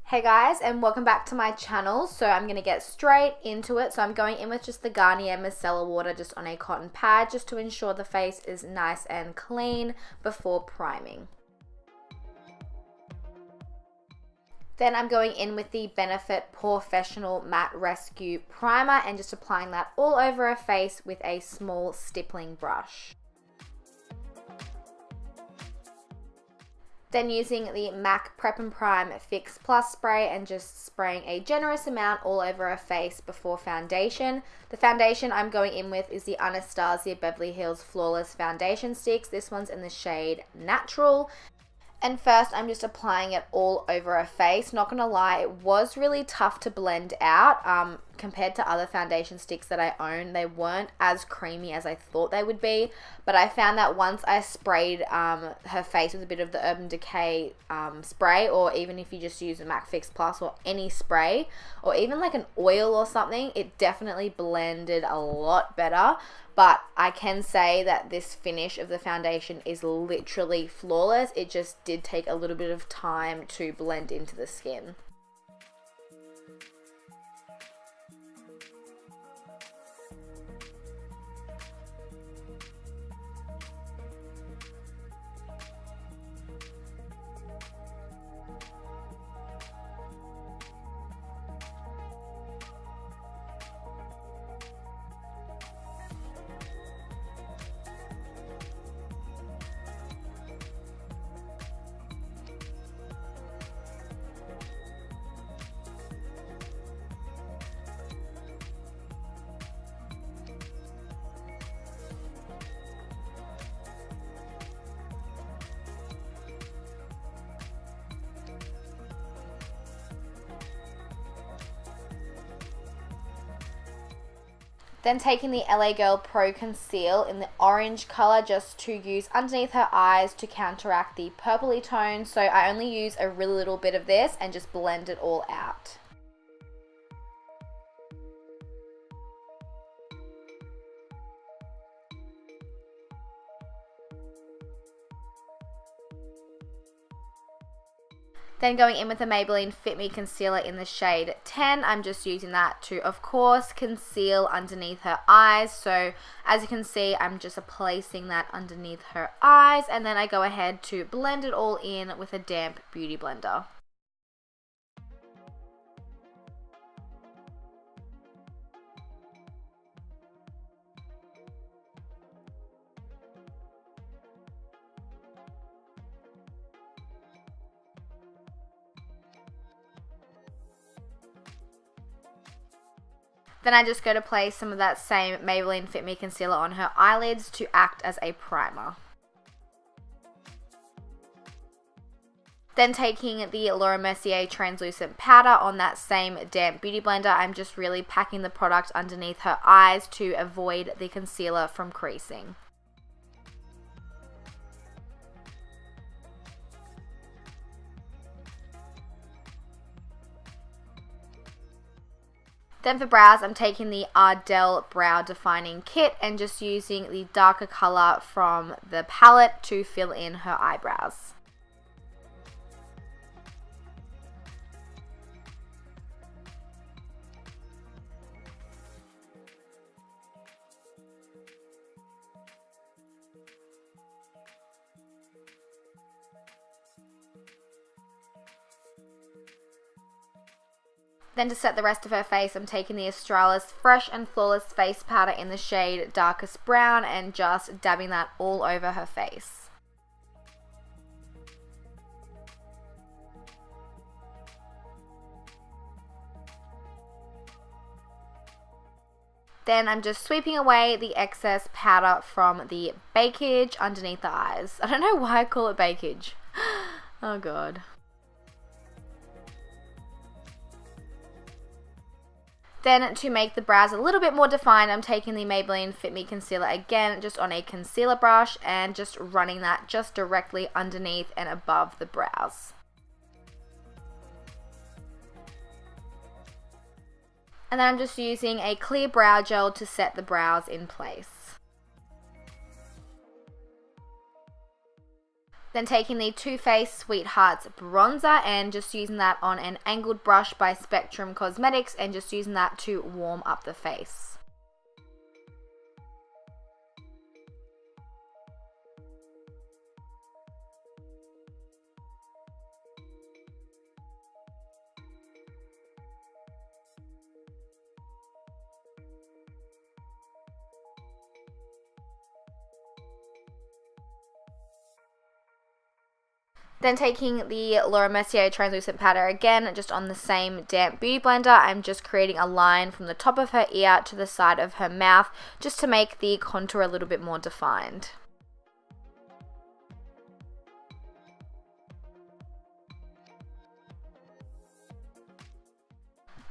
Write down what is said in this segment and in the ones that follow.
Hey guys, and welcome back to my channel. So I'm going to get straight into it. So I'm going in with just the Garnier Micellar Water just on a cotton pad just to ensure the face is nice and clean before priming. Then I'm going in with the Benefit Porefessional Matte Rescue Primer and just applying that all over her face with a small stippling brush. Then using the MAC Prep and Prime Fix Plus spray and just spraying a generous amount all over her face before foundation. The foundation I'm going in with is the Anastasia Beverly Hills Flawless Foundation Sticks. This one's in the shade Natural. And first I'm just applying it all over her face. Not gonna lie, it was really tough to blend out compared to other foundation sticks that I own. They weren't as creamy as I thought they would be, but I found that once I sprayed her face with a bit of the Urban Decay spray, or even if you just use a MAC Fix Plus or any spray, or even like an oil or something, it definitely blended a lot better. But I can say that this finish of the foundation is literally flawless. It just did take a little bit of time to blend into the skin. Then taking the LA Girl Pro Conceal in the orange color just to use underneath her eyes to counteract the purpley tone. So I only use a really little bit of this and just blend it all out. Then going in with the Maybelline Fit Me Concealer in the shade 10, I'm just using that to, of course, conceal underneath her eyes. So as you can see, I'm just placing that underneath her eyes, and then I go ahead to blend it all in with a damp beauty blender. Then I just go to place some of that same Maybelline Fit Me Concealer on her eyelids to act as a primer. Then taking the Laura Mercier translucent powder on that same damp beauty blender, I'm just really packing the product underneath her eyes to avoid the concealer from creasing. Then for brows, I'm taking the Ardell Brow Defining Kit and just using the darker color from the palette to fill in her eyebrows. Then to set the rest of her face, I'm taking the Australis Fresh and Flawless Face Powder in the shade Darkest Brown and just dabbing that all over her face. Then I'm just sweeping away the excess powder from the bakeage underneath the eyes. I don't know why I call it bakeage. Oh god. Then to make the brows a little bit more defined, I'm taking the Maybelline Fit Me Concealer again, just on a concealer brush and just running that just directly underneath and above the brows. And then I'm just using a clear brow gel to set the brows in place. Then taking the Too Faced Sweethearts bronzer and just using that on an angled brush by Spectrum Cosmetics and just using that to warm up the face. Then taking the Laura Mercier translucent powder again, just on the same damp beauty blender, I'm just creating a line from the top of her ear to the side of her mouth, just to make the contour a little bit more defined.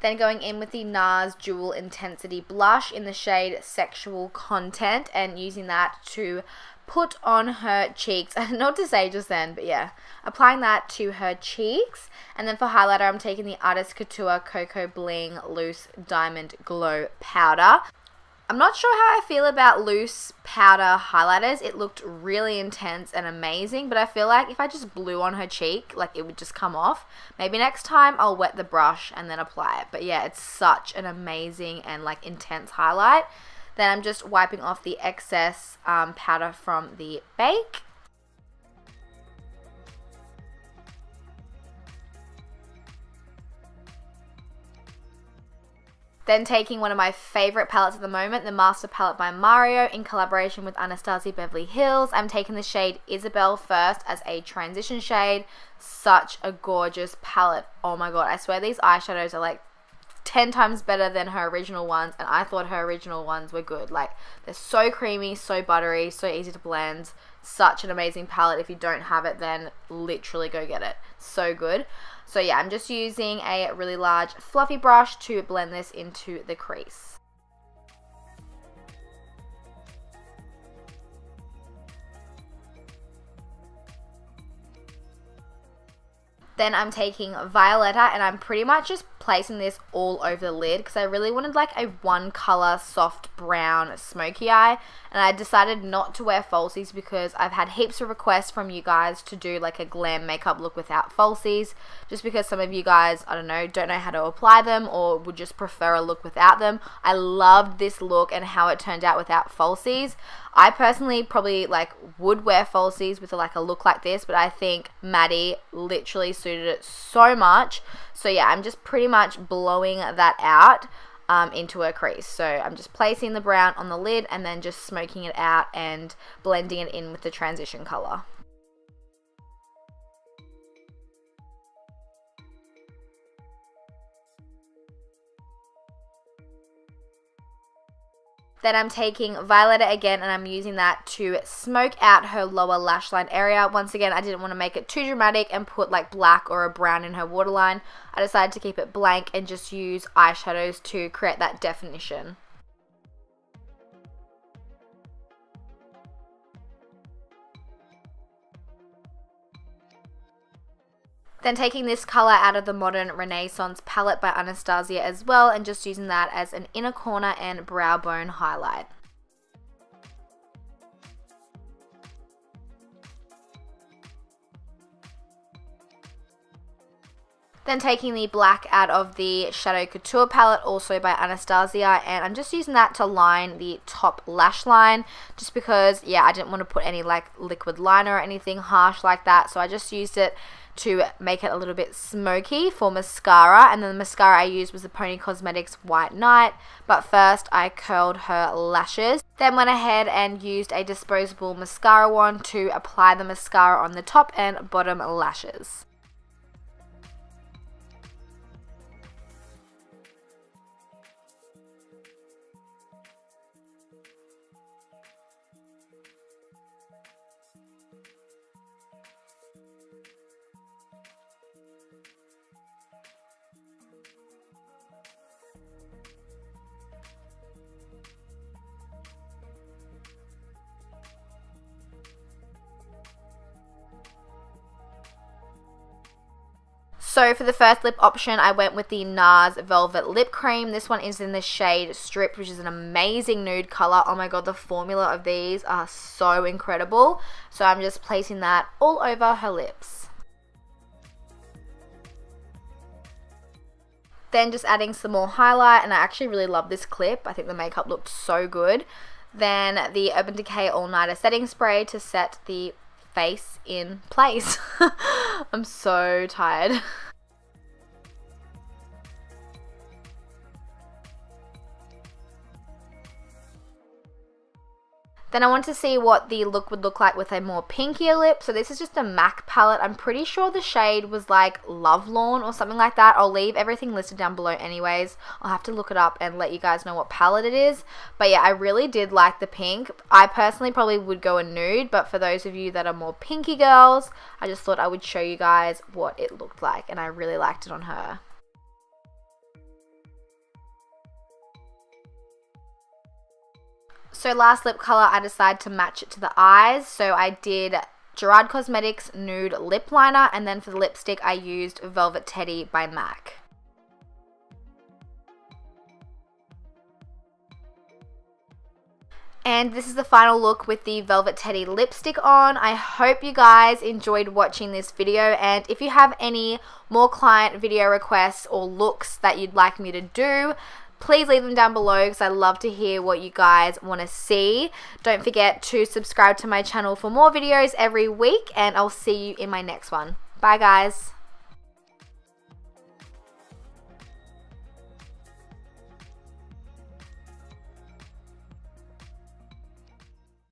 Then going in with the NARS Dual Intensity Blush in the shade Sexual Content and using that to put on her cheeks. I don't know what to say just then, but yeah. Applying that to her cheeks. And then for highlighter, I'm taking the Artist Couture Cocoa Bling Loose Diamond Glow Powder. I'm not sure how I feel about loose powder highlighters. It looked really intense and amazing, but I feel like if I just blew on her cheek, like it would just come off. Maybe next time I'll wet the brush and then apply it. But yeah, it's such an amazing and like intense highlight. Then I'm just wiping off the excess powder from the bake. Then taking one of my favorite palettes at the moment, the Master Palette by Mario in collaboration with Anastasia Beverly Hills. I'm taking the shade Isabel first as a transition shade. Such a gorgeous palette. Oh my god, I swear these eyeshadows are like 10 times better than her original ones, and I thought her original ones were good. Like, they're so creamy, so buttery, so easy to blend. Such an amazing palette. If you don't have it, then literally go get it. So good. So yeah, I'm just using a really large fluffy brush to blend this into the crease. Then I'm taking Violetta and I'm pretty much just placing this all over the lid because I really wanted like a one color soft brown smoky eye, and I decided not to wear falsies because I've had heaps of requests from you guys to do like a glam makeup look without falsies, just because some of you guys, I don't know how to apply them or would just prefer a look without them. I loved this look and how it turned out without falsies. I personally probably like would wear falsies with like a look like this, but I think Maddie literally suited it so much. So yeah, I'm just pretty much blowing that out into a crease. So I'm just placing the brown on the lid and then just smoking it out and blending it in with the transition color. Then I'm taking Violetta again and I'm using that to smoke out her lower lash line area. Once again, I didn't want to make it too dramatic and put like black or a brown in her waterline. I decided to keep it blank and just use eyeshadows to create that definition. Then taking this color out of the Modern Renaissance palette by Anastasia as well and just using that as an inner corner and brow bone highlight. Then taking the black out of the Shadow Couture palette, also by Anastasia, and I'm just using that to line the top lash line, just because, yeah, I didn't want to put any like liquid liner or anything harsh like that, so I just used it to make it a little bit smoky for mascara. And then the mascara I used was the Pony Cosmetics White Night, but first I curled her lashes. Then went ahead and used a disposable mascara wand to apply the mascara on the top and bottom lashes. So for the first lip option, I went with the NARS Velvet Lip Cream. This one is in the shade Stripped, which is an amazing nude color. Oh my god, the formula of these are so incredible. So I'm just placing that all over her lips. Then just adding some more highlight, and I actually really love this clip. I think the makeup looked so good. Then the Urban Decay All Nighter Setting Spray to set the face in place. I'm so tired. Then I want to see what the look would look like with a more pinkier lip. So this is just a MAC palette. I'm pretty sure the shade was like Love Lawn or something like that. I'll leave everything listed down below anyways. I'll have to look it up and let you guys know what palette it is. But yeah, I really did like the pink. I personally probably would go a nude, but for those of you that are more pinky girls, I just thought I would show you guys what it looked like, and I really liked it on her. So last lip color, I decided to match it to the eyes. So I did Gerard Cosmetics Nude Lip Liner, and then for the lipstick, I used Velvet Teddy by MAC. And this is the final look with the Velvet Teddy lipstick on. I hope you guys enjoyed watching this video, and if you have any more client video requests or looks that you'd like me to do, please leave them down below because I love to hear what you guys want to see. Don't forget to subscribe to my channel for more videos every week, and I'll see you in my next one. Bye guys.